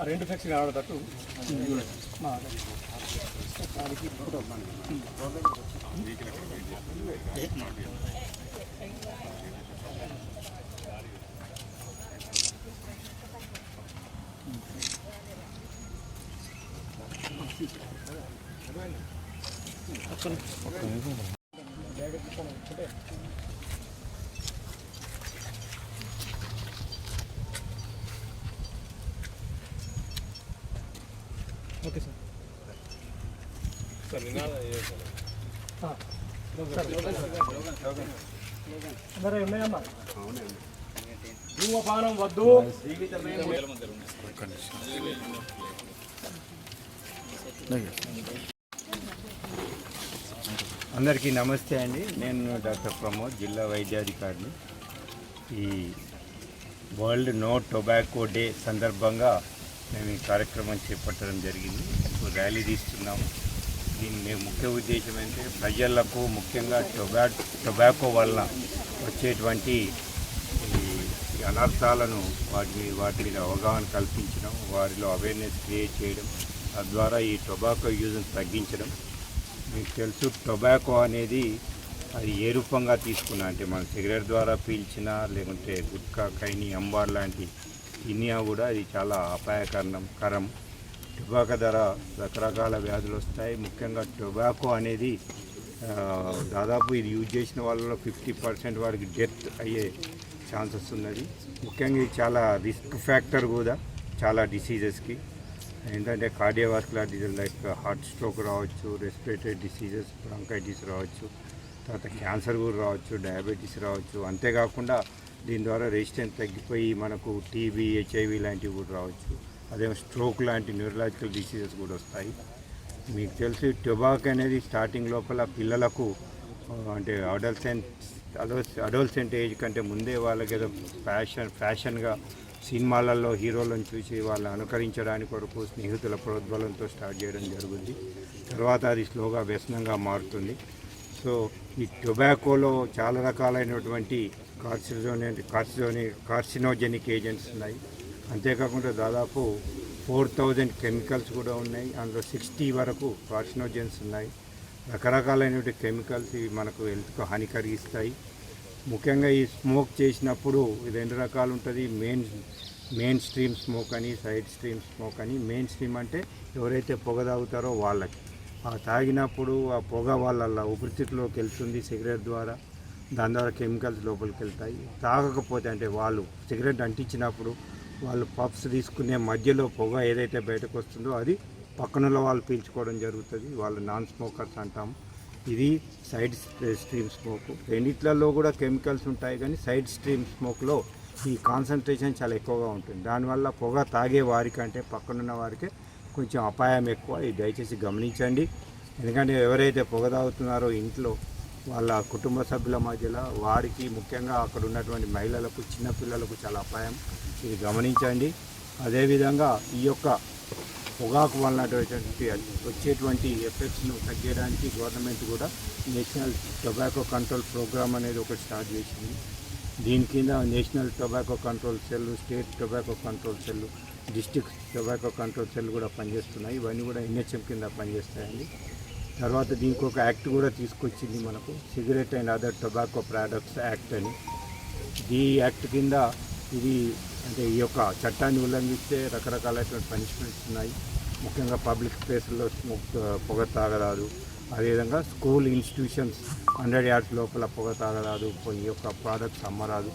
రెండు flexi ఆడతట్టు okay sir అందరూ ఉన్నాయమ్మా ధూమపానం వద్దు. అందరికీ నమస్తే అండి. నేను డాక్టర్ ప్రమోద్, జిల్లా వైద్యాధికారిని. ఈ వరల్డ్ నో టొబాకో డే సందర్భంగా మేము ఈ కార్యక్రమం చేపట్టడం జరిగింది. ర్యాలీ తీస్తున్నాము. దీని ముఖ్య ఉద్దేశం అంటే ప్రజలకు ముఖ్యంగా టొబాకో వలన వచ్చేటువంటి ఈ అనర్థాలను వాటి మీద అవగాహన కల్పించడం, వారిలో అవేర్నెస్ క్రియేట్ చేయడం, తద్వారా ఈ టొబాకో యూజ్ని తగ్గించడం. మీకు తెలుసు, టొబాకో అనేది అది ఏ రూపంగా తీసుకున్నా అంటే మన సిగరెట్ ద్వారా పీల్చినా లేకుంటే గుట్కా, ఖైనీ, అంబార్ లాంటి తిన్నా కూడా అది చాలా అపాయకరం. టొబాకో ద్వారా రకరకాల వ్యాధులు వస్తాయి. ముఖ్యంగా టొబాకో అనేది దాదాపు ఇది యూజ్ చేసిన వాళ్ళలో 50% వారికి డెత్ అయ్యే ఛాన్సెస్ ఉన్నది. ముఖ్యంగా ఇది చాలా రిస్క్ ఫ్యాక్టర్ కూడా చాలా డిసీజెస్కి. ఏంటంటే cardiovascular disease like heart stroke రావచ్చు, రెస్పిరేటరీ డిసీజెస్, బ్రాంకైటిస్ రావచ్చు, తర్వాత క్యాన్సర్ కూడా రావచ్చు, డయాబెటీస్ రావచ్చు. అంతేకాకుండా దీని ద్వారా రెసిస్టెన్స్ తగ్గిపోయి మనకు టీబీ, హెచ్ఐవి లాంటివి కూడా రావచ్చు. అదే స్ట్రోక్ లాంటి న్యూరలాజికల్ డిసీజెస్ కూడా వస్తాయి. మీకు తెలిసి టొబాకో అనేది స్టార్టింగ్ లోపల పిల్లలకు అంటే అడోల్సెంట్ ఏజ్ కంటే ముందే వాళ్ళకి ఏదో ఫ్యాషన్గా సినిమాలలో హీరోలను చూసి వాళ్ళని అనుకరించడానికి కొరకు స్నేహితుల ప్రోద్బలంతో స్టార్ట్ చేయడం జరుగుతుంది. తర్వాత అది స్లోగా వ్యసనంగా మారుతుంది. సో ఈ టొబాకోలో చాలా రకాలైనటువంటి కార్సినోజెనిక్ ఏజెంట్స్ ఉన్నాయి. అంతేకాకుండా దాదాపు 4000 కెమికల్స్ కూడా ఉన్నాయి. అందులో 60 వరకు కార్సినోజెన్స్ ఉన్నాయి. రకరకాలైనటువంటి కెమికల్స్ ఇవి మనకు హెల్త్కు హాని కలిగిస్తాయి. ముఖ్యంగా ఈ స్మోక్ చేసినప్పుడు 2 రకాలు ఉంటుంది. మెయిన్ స్ట్రీమ్ స్మోక్ అని, సైడ్ స్ట్రీమ్ స్మోక్ అని. మెయిన్ స్ట్రీమ్ అంటే ఎవరైతే పొగ తాగుతారో వాళ్ళకి, ఆ తాగినప్పుడు ఆ పొగ వాళ్ళ ఊపిరితిత్తులోకి వెళ్తుంది సిగరెట్ ద్వారా. దాని ద్వారా కెమికల్స్ లోపలికి వెళ్తాయి. తాగకపోతే అంటే వాళ్ళు సిగరెట్ అంటించినప్పుడు వాళ్ళు పఫ్స్ తీసుకునే మధ్యలో పొగ ఏదైతే బయటకు వస్తుందో అది పక్కనలో వాళ్ళు పీల్చుకోవడం జరుగుతుంది. వాళ్ళు నాన్ స్మోకర్స్ అంటాము. ఇది సైడ్ స్ట్రీమ్ స్మోక్. రెండిట్లలో కూడా కెమికల్స్ ఉంటాయి, కానీ సైడ్ స్ట్రీమ్ స్మోక్లో ఈ కాన్సన్ట్రేషన్ చాలా ఎక్కువగా ఉంటుంది. దానివల్ల పొగ తాగే వారికంటే పక్కనున్న వారికి కొంచెం అపాయం ఎక్కువ. ఇది దయచేసి గమనించండి. ఎందుకంటే ఎవరైతే పొగ తాగుతున్నారో ఇంట్లో వాళ్ళ కుటుంబ సభ్యుల మధ్యలో వారికి, ముఖ్యంగా అక్కడ ఉన్నటువంటి మహిళలకు, చిన్నపిల్లలకు చాలా అపాయం. ఇది గమనించండి. అదేవిధంగా ఈ యొక్క పొగాకు వలన వచ్చేటువంటి ఎఫెక్ట్స్ను తగ్గడానికి గవర్నమెంట్ కూడా నేషనల్ టొబాకో కంట్రోల్ ప్రోగ్రామ్ అనేది ఒకటి స్టార్ట్ చేసింది. దీని కింద national tobacco control cell, state tobacco control cell, district tobacco control cell కూడా పనిచేస్తున్నాయి. ఇవన్నీ కూడా NHM కింద పనిచేస్తాయండి. తర్వాత దీనికి ఒక యాక్ట్ కూడా తీసుకొచ్చింది మనకు, cigarette and other tobacco products act అని. ఈ యాక్ట్ కింద ఇది అంటే ఈ యొక్క చట్టాన్ని ఉల్లంఘిస్తే రకరకాలైనటువంటి పనిష్మెంట్స్ ఉన్నాయి. ముఖ్యంగా పబ్లిక్ ప్లేసుల్లో పొగ తాగరాదు. అదేవిధంగా స్కూల్ ఇన్స్టిట్యూషన్స్ 100 yards లోపల పొగ తాగరాదు, ఈ యొక్క ప్రోడక్ట్స్ అమ్మరాదు.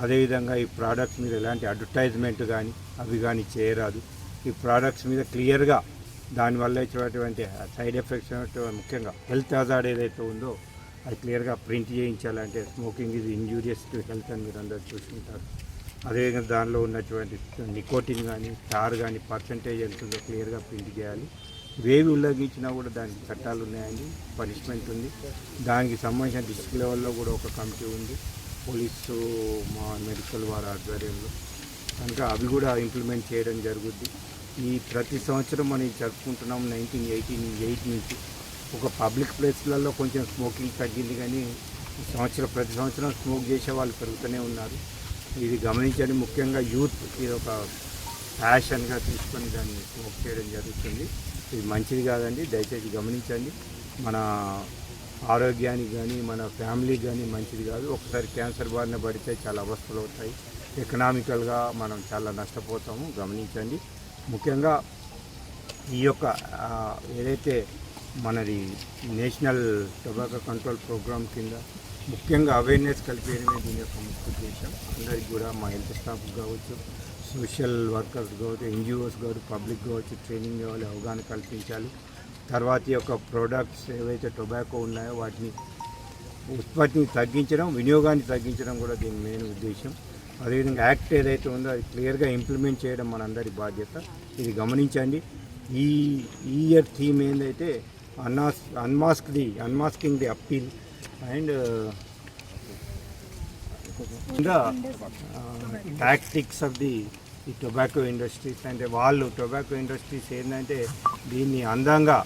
అదేవిధంగా ఈ ప్రోడక్ట్స్ మీద ఎలాంటి అడ్వర్టైజ్మెంట్ కానీ అవి కానీ చేయరాదు. ఈ ప్రోడక్ట్స్ మీద క్లియర్గా దానివల్ల ఇచ్చేటువంటి సైడ్ ఎఫెక్ట్స్ ముఖ్యంగా హెల్త్ హజార్డ్ ఏదైతే ఉందో అది క్లియర్గా ప్రింట్ చేయించాలంటే స్మోకింగ్ ఇది ఇంజూరియస్ టు హెల్త్ అని మీరు అందరూ చూసుకుంటారు. అదేవిధంగా దానిలో ఉన్నటువంటి నికోటిన్ కానీ, టార్ కానీ పర్సంటేజ్ ఎంత ఉందో క్లియర్గా ప్రింట్ చేయాలి. ఇవేవి ఉల్లంఘించినా కూడా దానికి చట్టాలు ఉన్నాయండి, పనిష్మెంట్ ఉంది. దానికి సంబంధించిన డిస్ట్రిక్ట్ లెవెల్లో కూడా ఒక కమిటీ ఉంది, పోలీసు మా మెడికల్ వారి ఆధ్వర్యంలో. కనుక అవి కూడా ఇంప్లిమెంట్ చేయడం జరుగుద్ది. ఈ ప్రతి సంవత్సరం మనం జరుపుకుంటున్నాం 1988 నుంచి. ఒక పబ్లిక్ ప్లేస్లలో కొంచెం స్మోకింగ్ తగ్గింది, కానీ ప్రతి సంవత్సరం స్మోక్ చేసే వాళ్ళు పెరుగుతూనే ఉన్నారు. ఇది గమనించండి. ముఖ్యంగా యూత్ ఇది ఒక ప్యాషన్గా తీసుకొని దాన్ని స్మోక్ చేయడం జరుగుతుంది. ఇది మంచిది కాదండి, దయచేసి గమనించండి. మన ఆరోగ్యానికి కానీ మన ఫ్యామిలీకి కానీ మంచిది కాదు. ఒకసారి క్యాన్సర్ బారిన పడితే చాలా అవస్థలు అవుతాయి, ఎకనామికల్గా మనం చాలా నష్టపోతాము. గమనించండి. ముఖ్యంగా ఈ యొక్క ఏదైతే మనది నేషనల్ టొబాకో కంట్రోల్ ప్రోగ్రామ్ కింద ముఖ్యంగా అవేర్నెస్ కల్పించడమే దీని యొక్క ముఖ్య ఉద్దేశం. అందరికీ కూడా మా హెల్త్ స్టాఫ్ కావచ్చు, సోషల్ వర్కర్స్ కావచ్చు, ఎన్జిఓస్ కావచ్చు, పబ్లిక్ కావచ్చు, ట్రైనింగ్ కావాలి, అవగాహన కల్పించాలి. తర్వాత యొక్క ప్రోడక్ట్స్ ఏవైతే టొబాకో ఉన్నాయో వాటిని ఉత్పత్తిని తగ్గించడం, వినియోగాన్ని తగ్గించడం కూడా దీని మెయిన్ ఉద్దేశం. అదేవిధంగా యాక్ట్ ఏదైతే ఉందో అది క్లియర్గా ఇంప్లిమెంట్ చేయడం మనందరి బాధ్యత. ఇది గమనించండి. ఈ ఇయర్ థీమ్ ఏంటంటే unmasking the appeal and tactics of the tobacco industries. అంటే వాళ్ళు టొబాకో ఇండస్ట్రీస్ ఏంటంటే దీన్ని అందంగా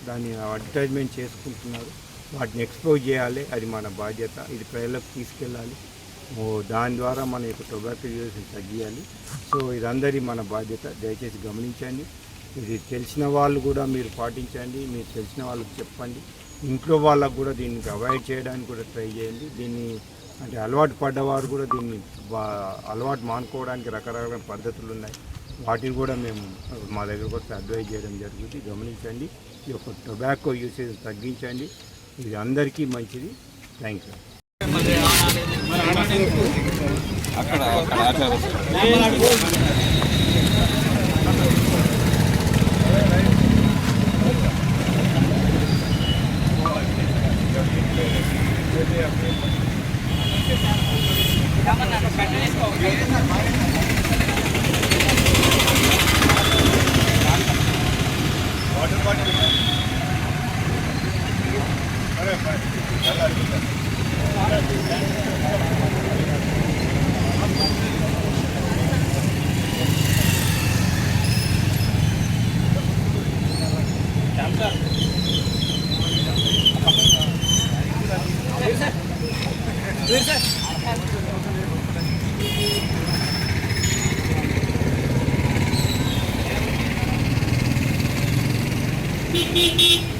దాన్ని అడ్వర్టైజ్మెంట్ చేసుకుంటున్నారు. వాటిని ఎక్స్పోజ్ చేయాలి, అది మన బాధ్యత. ఇది ప్రజలకు తీసుకెళ్ళాలి, దాని ద్వారా మన యొక్క టొబాకో యూజ్ని తగ్గియాలి. సో ఇదందరి మన బాధ్యత. దయచేసి గమనించండి. ఇది తెలిసిన వాళ్ళు కూడా మీరు పాటించండి, మీరు తెలిసిన వాళ్ళకి చెప్పండి. ఇంట్లో వాళ్ళకు కూడా దీనికి అవాయిడ్ చేయడానికి కూడా ట్రై చేయండి. దీన్ని అంటే అలవాటు పడ్డవారు కూడా దీన్ని అలవాటు మానుకోవడానికి రకరకాల పద్ధతులు ఉన్నాయి. వాటిని కూడా మేము మా దగ్గరకు వస్తే అడ్వైజ్ చేయడం జరుగుతుంది. గమనించండి. ఈ యొక్క టొబాకో యూసేజ్ తగ్గించండి, ఇది అందరికీ మంచిది. Thank you. Beep, beep, beep.